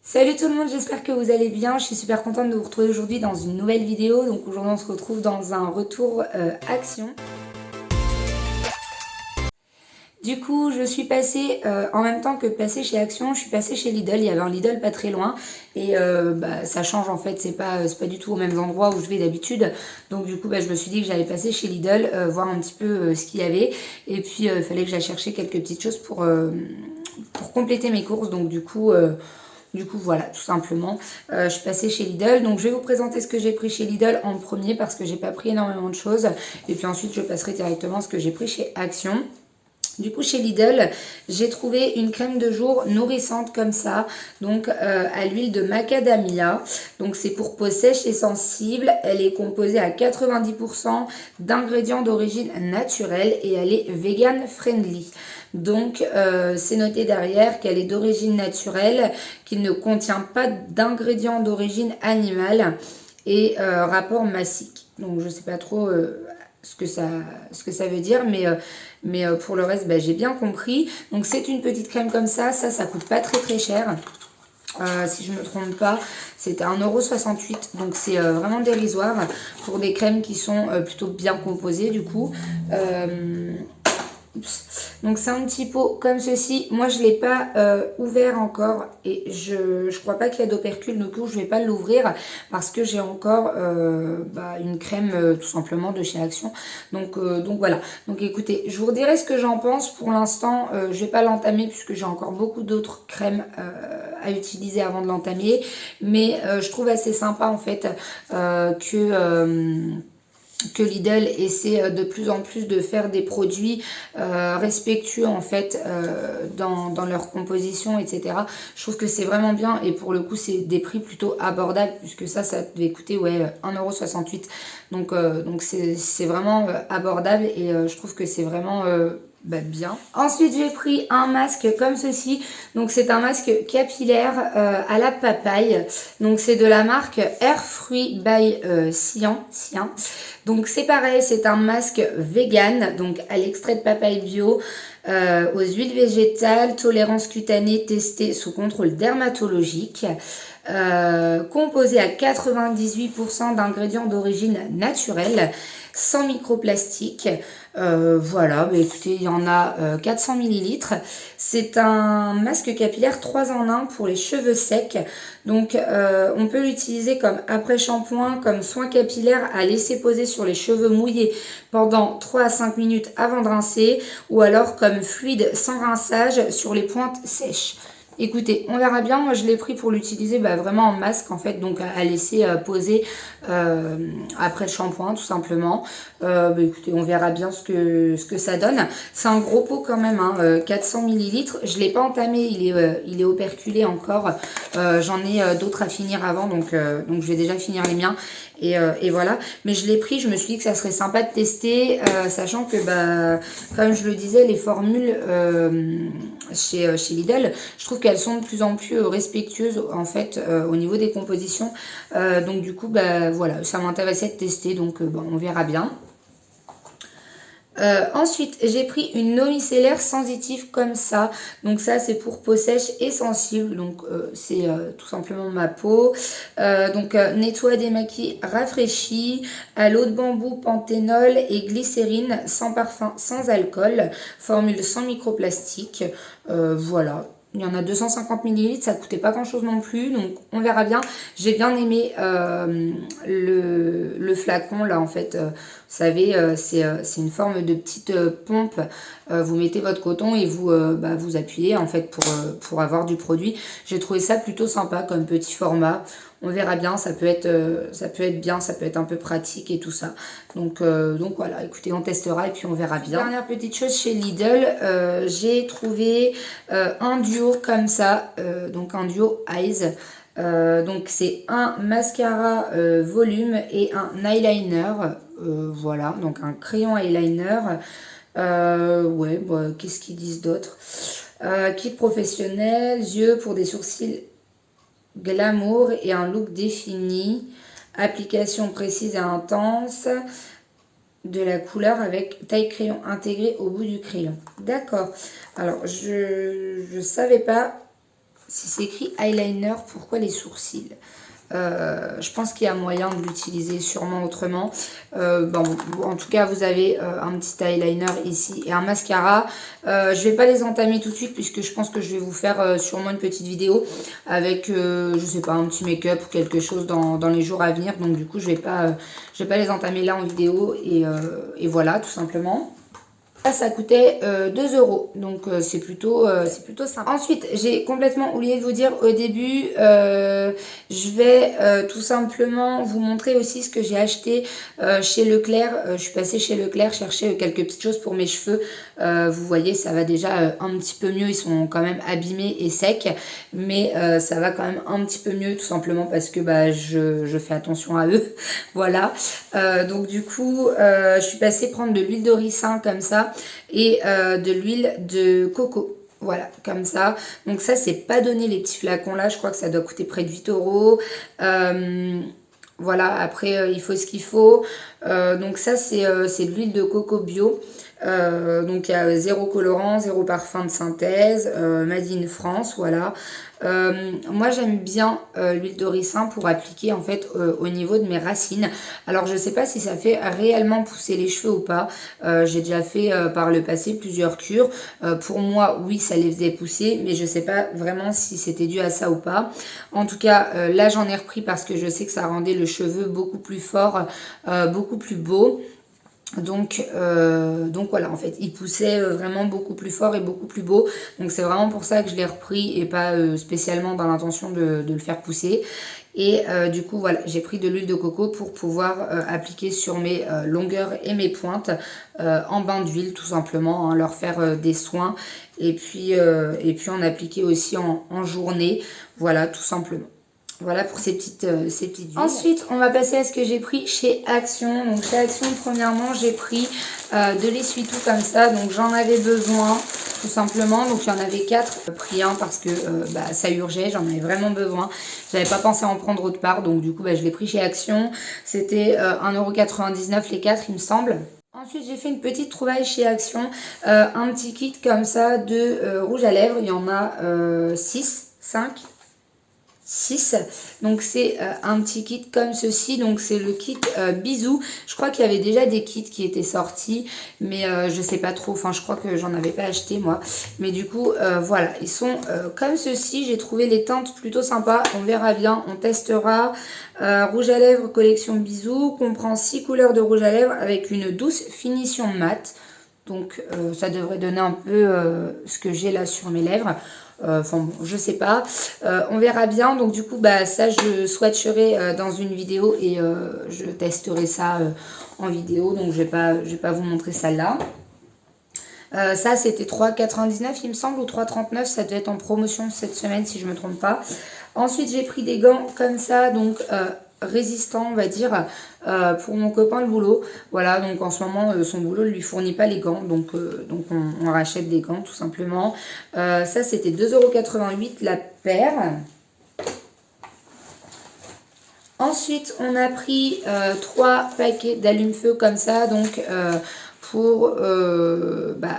Salut tout le monde, j'espère que vous allez bien. Je suis super contente de vous retrouver aujourd'hui dans une nouvelle vidéo. Donc aujourd'hui on se retrouve dans un retour action. Du coup, je suis passée, en même temps que passer chez Action, je suis passée chez Lidl. Il y avait un Lidl pas très loin. Et ça change en fait, c'est pas du tout aux mêmes endroits où je vais d'habitude. Donc du coup, je me suis dit que j'allais passer chez Lidl, voir un petit peu ce qu'il y avait. Et puis, il fallait que j'aille chercher quelques petites choses pour compléter mes courses. Donc du coup, voilà, tout simplement, je suis passée chez Lidl. Donc, je vais vous présenter ce que j'ai pris chez Lidl en premier parce que j'ai pas pris énormément de choses. Et puis ensuite, je passerai directement ce que j'ai pris chez Action. Du coup, chez Lidl, j'ai trouvé une crème de jour nourrissante comme ça, donc à l'huile de macadamia. Donc, c'est pour peau sèche et sensible. Elle est composée à 90% d'ingrédients d'origine naturelle et elle est vegan friendly. Donc, c'est noté derrière qu'elle est d'origine naturelle, qu'il ne contient pas d'ingrédients d'origine animale et rapport massique. Donc, je sais pas trop ce que ça veut dire, mais pour le reste, j'ai bien compris. Donc, c'est une petite crème comme ça. Ça coûte pas très cher. Si je ne me trompe pas, c'était 1,68 €. Donc, c'est vraiment dérisoire pour des crèmes qui sont plutôt bien composées, du coup. Donc c'est un petit pot comme ceci. Moi je ne l'ai pas ouvert encore et je crois pas qu'il y a d'opercule. Du coup je ne vais pas l'ouvrir parce que j'ai encore une crème tout simplement de chez Action. Donc voilà. Donc écoutez, je vous redirai ce que j'en pense. Pour l'instant je ne vais pas l'entamer puisque j'ai encore beaucoup d'autres crèmes à utiliser avant de l'entamer. Mais je trouve assez sympa en fait que Lidl essaie de plus en plus de faire des produits respectueux en fait dans leur composition, etc. Je trouve que c'est vraiment bien et pour le coup c'est des prix plutôt abordables puisque ça devait coûter 1,68 €. Donc c'est vraiment abordable et je trouve que c'est vraiment bien. Ensuite j'ai pris un masque comme ceci. Donc c'est un masque capillaire à la papaye. Donc c'est de la marque Air Fruit by Sian. Donc c'est pareil, c'est un masque vegan, donc à l'extrait de papaye bio, aux huiles végétales, tolérance cutanée testée sous contrôle dermatologique, composé à 98% d'ingrédients d'origine naturelle, sans microplastique. Voilà, écoutez, il y en a 400 ml. C'est un masque capillaire 3 en 1 pour les cheveux secs. Donc, on peut l'utiliser comme après-shampoing, comme soin capillaire à laisser poser sur les cheveux mouillés pendant 3 à 5 minutes avant de rincer, ou alors comme fluide sans rinçage sur les pointes sèches. Écoutez, on verra bien. Moi, je l'ai pris pour l'utiliser vraiment en masque, en fait, donc à laisser poser après le shampoing, tout simplement. Écoutez, on verra bien ce que ça donne. C'est un gros pot quand même, 400 ml. Je ne l'ai pas entamé, il est operculé encore. J'en ai d'autres à finir avant, donc je vais déjà finir les miens. Et voilà, mais je l'ai pris, je me suis dit que ça serait sympa de tester, sachant que comme je le disais, les formules chez Lidl, je trouve qu'elles sont de plus en plus respectueuses en fait au niveau des compositions. Donc du coup voilà, ça m'intéressait de tester, donc on verra bien. Ensuite, j'ai pris une eau micellaire sensitive comme ça. Donc ça, c'est pour peau sèche et sensible. Donc c'est tout simplement ma peau. Nettoie, démaquille, rafraîchit à l'eau de bambou, panthénol et glycérine, sans parfum, sans alcool. Formule sans microplastique. Voilà. Il y en a 250 ml, ça ne coûtait pas grand chose non plus, donc on verra bien. J'ai bien aimé le flacon là en fait. Vous savez, c'est une forme de petite pompe. Vous mettez votre coton et vous appuyez en fait pour avoir du produit. J'ai trouvé ça plutôt sympa comme petit format. On verra bien, ça peut être bien, ça peut être un peu pratique et tout ça. Donc voilà, écoutez, on testera et puis on verra bien. Dernière petite chose chez Lidl, j'ai trouvé un duo comme ça, donc un duo Eyes. Donc c'est un mascara volume et un eyeliner. Voilà, donc un crayon eyeliner. Qu'est-ce qu'ils disent d'autre? Kit professionnel, yeux pour des sourcils glamour et un look défini, application précise et intense de la couleur avec taille crayon intégrée au bout du crayon. D'accord. Alors, je savais pas Si c'est écrit eyeliner, pourquoi les sourcils? Je pense qu'il y a moyen de l'utiliser sûrement autrement. Bon, en tout cas, vous avez un petit eyeliner ici et un mascara. Je vais pas les entamer tout de suite puisque je pense que je vais vous faire sûrement une petite vidéo avec, je sais pas, un petit make-up ou quelque chose dans les jours à venir. Donc du coup, je vais pas les entamer là en vidéo et voilà, tout simplement. Ça coûtait 2 euros, donc c'est plutôt sympa. Ensuite, j'ai complètement oublié de vous dire au début, je vais tout simplement vous montrer aussi ce que j'ai acheté chez Leclerc. Je suis passée chez Leclerc chercher quelques petites choses pour mes cheveux. Vous voyez, ça va déjà un petit peu mieux, ils sont quand même abîmés et secs, mais ça va quand même un petit peu mieux tout simplement parce que bah, je fais attention à eux. Voilà, donc du coup, je suis passée prendre de l'huile de ricin comme ça et de l'huile de coco. Voilà, comme ça. Donc ça, c'est pas donné les petits flacons là. Je crois que ça doit coûter près de 8 euros. Voilà, après, il faut ce qu'il faut. Donc ça, c'est de l'huile de coco bio. Donc il y a zéro colorant, zéro parfum de synthèse, made in France, voilà. Moi j'aime bien l'huile de ricin pour appliquer en fait au niveau de mes racines. Alors je sais pas si ça fait réellement pousser les cheveux ou pas. J'ai déjà fait par le passé plusieurs cures. Pour moi oui ça les faisait pousser, mais je sais pas vraiment si c'était dû à ça ou pas. En tout cas là j'en ai repris parce que je sais que ça rendait le cheveu beaucoup plus fort, beaucoup plus beau. Donc voilà, en fait, il poussait vraiment beaucoup plus fort et beaucoup plus beau. Donc c'est vraiment pour ça que je l'ai repris et pas spécialement dans l'intention de le faire pousser. Et du coup, voilà, j'ai pris de l'huile de coco pour pouvoir appliquer sur mes longueurs et mes pointes en bain d'huile, tout simplement, hein, leur faire des soins. Et puis en appliquer aussi en journée, voilà, tout simplement. Voilà pour ces petites huiles. Ensuite, on va passer à ce que j'ai pris chez Action. Donc chez Action, premièrement, j'ai pris de l'essuie-tout comme ça. Donc j'en avais besoin, tout simplement. Donc il y en avait 4. J'ai pris un parce que bah, ça urgeait, j'en avais vraiment besoin. J'avais pas pensé à en prendre autre part. Donc du coup, bah, je l'ai pris chez Action. C'était 1,99 € les 4, il me semble. Ensuite, j'ai fait une petite trouvaille chez Action. Un petit kit comme ça de rouge à lèvres. Il y en a 6, 5. 6. Donc c'est un petit kit comme ceci. Donc c'est le kit bisous. Je crois qu'il y avait déjà des kits qui étaient sortis, mais je sais pas trop. Enfin, je crois que j'en avais pas acheté moi. Mais du coup, voilà, ils sont comme ceci. J'ai trouvé les teintes plutôt sympas. On verra bien, on testera. Rouge à lèvres collection bisous comprend 6 couleurs de rouge à lèvres avec une douce finition mat. Donc ça devrait donner un peu ce que j'ai là sur mes lèvres. Enfin bon, je sais pas. On verra bien. Donc du coup, bah ça, je swatcherai dans une vidéo et je testerai ça en vidéo. Donc je vais pas vous montrer ça là. Ça, c'était 3,99 il me semble, ou 3,39. Ça devait être en promotion cette semaine si je me trompe pas. Ensuite, j'ai pris des gants comme ça, donc résistants, on va dire, pour mon copain le boulot. Voilà, donc en ce moment, son boulot ne lui fournit pas les gants, donc on rachète des gants tout simplement. Ça, c'était 2,88 € la paire. Ensuite, on a pris 3 paquets d'allume-feu comme ça, donc pour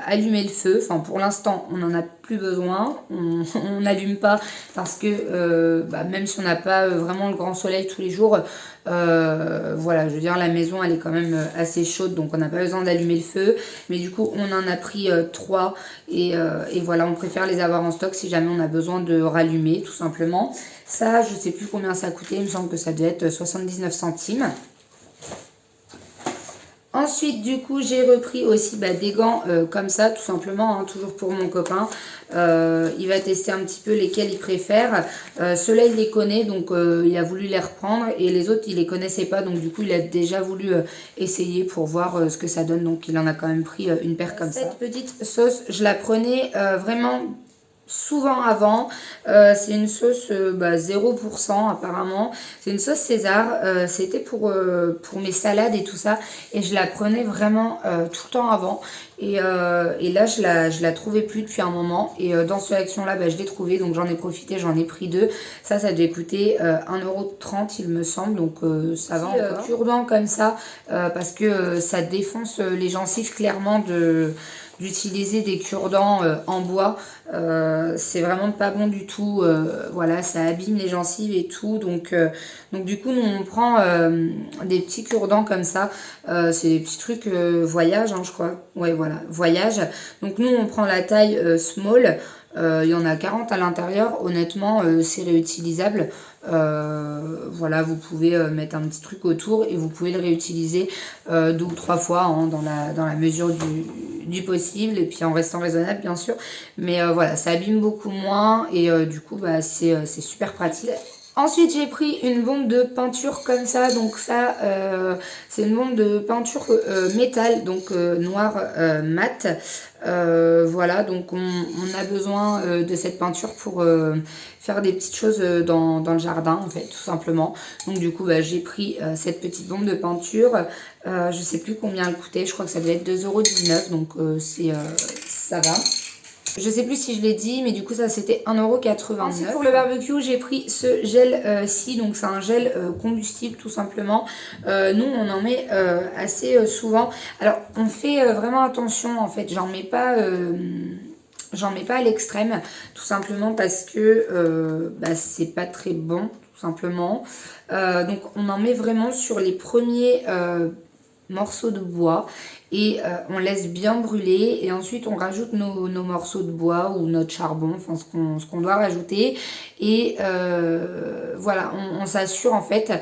allumer le feu. Enfin, pour l'instant, on n'en a plus besoin. On n'allume pas parce que même si on n'a pas vraiment le grand soleil tous les jours, voilà, je veux dire, la maison, elle est quand même assez chaude, donc on n'a pas besoin d'allumer le feu. Mais du coup, on en a pris 3 et voilà, on préfère les avoir en stock si jamais on a besoin de rallumer, tout simplement. Ça, je ne sais plus combien ça coûtait, il me semble que ça devait être 79 centimes. Ensuite, du coup, j'ai repris aussi des gants comme ça, tout simplement, hein, toujours pour mon copain. Il va tester un petit peu lesquels il préfère. Ceux-là, il les connaît, donc il a voulu les reprendre. Et les autres, il les connaissait pas, donc du coup, il a déjà voulu essayer pour voir ce que ça donne. Donc, il en a quand même pris une paire comme ça. Cette petite sauce, je la prenais vraiment souvent avant. C'est une sauce 0% apparemment. C'est une sauce César. C'était pour mes salades et tout ça. Et je la prenais vraiment tout le temps avant. Et là, je la trouvais plus depuis un moment. Et dans cette action-là, je l'ai trouvée. Donc j'en ai profité, j'en ai pris 2. Ça devait coûter 1,30 € il me semble. Donc ça va encore. Cure-dent comme ça. Parce que ça défonce les gencives clairement d'utiliser des cure-dents en bois. C'est vraiment pas bon du tout. Voilà, ça abîme les gencives et tout. Donc du coup, nous, on prend des petits cure-dents comme ça. C'est des petits trucs voyage, hein, je crois. Ouais, voilà, voyage. Donc nous, on prend la taille small. Il y en a 40 à l'intérieur. Honnêtement, c'est réutilisable. Voilà, vous pouvez mettre un petit truc autour et vous pouvez le réutiliser 2 ou 3 fois hein, dans la mesure du possible et puis en restant raisonnable bien sûr. Mais voilà, ça abîme beaucoup moins et du coup bah, c'est super pratique. Ensuite, j'ai pris une bombe de peinture comme ça. Donc ça, c'est une bombe de peinture métal, donc noir mat. Voilà, donc on a besoin de cette peinture pour faire des petites choses dans le jardin, en fait, tout simplement. Donc du coup, bah, j'ai pris cette petite bombe de peinture. Je sais plus combien elle coûtait. Je crois que ça devait être 2,19 €. Donc ça va. Je sais plus si je l'ai dit, mais du coup ça c'était 1,89 €. Ensuite pour le barbecue, j'ai pris ce gel-ci, donc c'est un gel combustible tout simplement. Nous on en met assez souvent. Alors on fait vraiment attention en fait, j'en mets pas à l'extrême, tout simplement parce que bah, c'est pas très bon, tout simplement. Donc on en met vraiment sur les premiers morceaux de bois et on laisse bien brûler et ensuite on rajoute nos morceaux de bois ou notre charbon, enfin ce qu'on doit rajouter et voilà, on s'assure en fait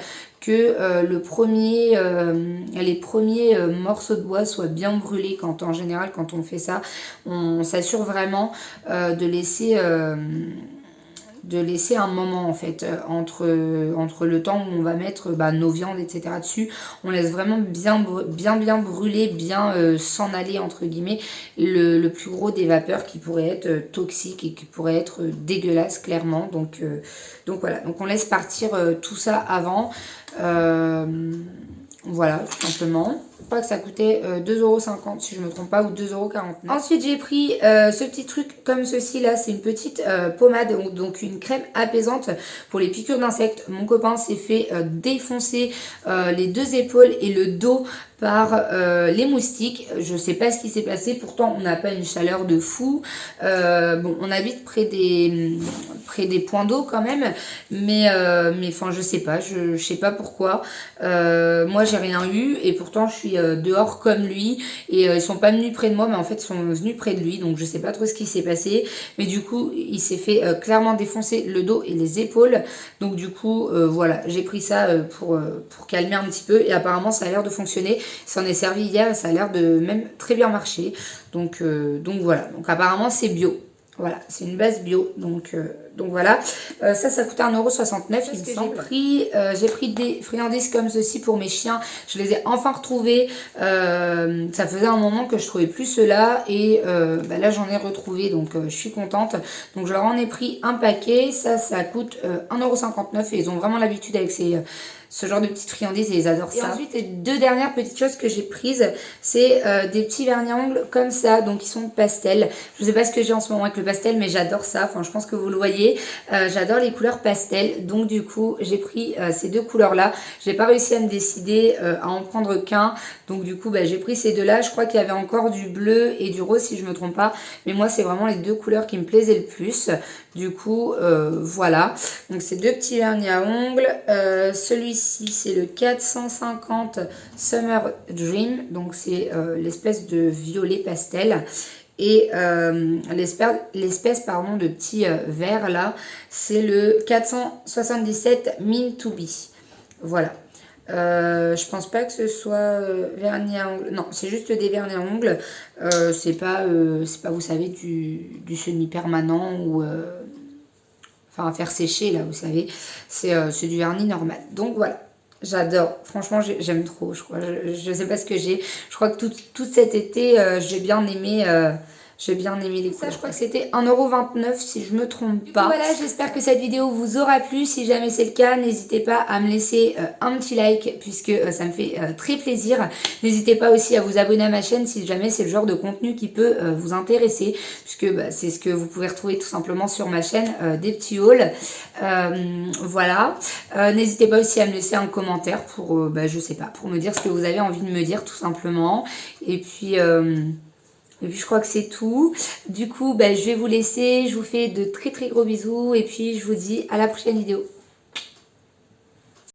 que les premiers morceaux de bois soient bien brûlés en général quand on fait ça, on s'assure vraiment de laisser un moment en fait entre le temps où on va mettre nos viandes etc dessus. On laisse vraiment bien brûler, bien s'en aller entre guillemets le plus gros des vapeurs qui pourraient être toxiques et qui pourraient être dégueulasses clairement. Donc voilà, donc on laisse partir tout ça avant. Voilà, tout simplement. Je crois que ça coûtait 2,50 € si je ne me trompe pas, ou 2,49 €. Ensuite, j'ai pris ce petit truc comme ceci là. C'est une petite pommade, donc une crème apaisante pour les piqûres d'insectes. Mon copain s'est fait défoncer les 2 épaules et le dos par les moustiques. Je sais pas ce qui s'est passé, pourtant on n'a pas une chaleur de fou. Bon, on habite près des points d'eau quand même, mais enfin je sais pas, je sais pas pourquoi. Moi j'ai rien eu et pourtant je suis dehors comme lui et ils sont pas venus près de moi, mais en fait ils sont venus près de lui, donc je sais pas trop ce qui s'est passé, mais du coup il s'est fait clairement défoncer le dos et les épaules. Donc du coup voilà, j'ai pris ça pour calmer un petit peu et apparemment ça a l'air de fonctionner. Ça en est servi hier, ça a l'air de même très bien marcher. Donc voilà, donc apparemment c'est bio. Voilà, c'est une base bio, donc voilà. Ça coûtait 1,69 € il me semble. J'ai pris des friandises comme ceci pour mes chiens. Je les ai enfin retrouvées. Ça faisait un moment que je trouvais plus ceux-là et là j'en ai retrouvé, donc je suis contente. Donc je leur en ai pris un paquet. Ça coûte 1,59 € et ils ont vraiment l'habitude avec ce genre de petites friandises et ils adorent ça. Et ensuite, les 2 dernières petites choses que j'ai prises, c'est des petits vernis à ongles comme ça, donc ils sont pastel. Je ne sais pas ce que j'ai en ce moment avec le pastel, mais j'adore ça. Enfin, je pense que vous le voyez. J'adore les couleurs pastel, donc du coup, j'ai pris ces 2 couleurs-là. J'ai pas réussi à me décider à en prendre qu'un, donc du coup, j'ai pris ces 2-là. Je crois qu'il y avait encore du bleu et du rose si je me trompe pas, mais moi, c'est vraiment les 2 couleurs qui me plaisaient le plus. Du coup, voilà. Donc, ces 2 petits vernis à ongles. Celui-ci, c'est le 450 Summer Dream. Donc, c'est l'espèce de violet pastel. Et l'espèce pardon, de petit vert là, c'est le 477 Mean to Be. Voilà. Je pense pas que ce soit vernis à ongles. Non, c'est juste des vernis à ongles. C'est pas, vous savez, du semi-permanent ou... enfin, à faire sécher, là, vous savez. C'est du vernis normal. Donc, voilà. J'adore. Franchement, j'aime trop, je crois. Je sais pas ce que j'ai. Je crois que tout cet été, j'ai bien aimé... j'ai bien aimé les couleurs. Ça, je crois que c'était 1,29 € si je me trompe pas. Voilà, j'espère que cette vidéo vous aura plu. Si jamais c'est le cas, n'hésitez pas à me laisser un petit like puisque ça me fait très plaisir. N'hésitez pas aussi à vous abonner à ma chaîne si jamais c'est le genre de contenu qui peut vous intéresser, puisque c'est ce que vous pouvez retrouver tout simplement sur ma chaîne, des petits hauls. Voilà. N'hésitez pas aussi à me laisser un commentaire pour, je sais pas, pour me dire ce que vous avez envie de me dire tout simplement. Et puis... Et puis je crois que c'est tout. Du coup, je vais vous laisser. Je vous fais de très très gros bisous. Et puis je vous dis à la prochaine vidéo.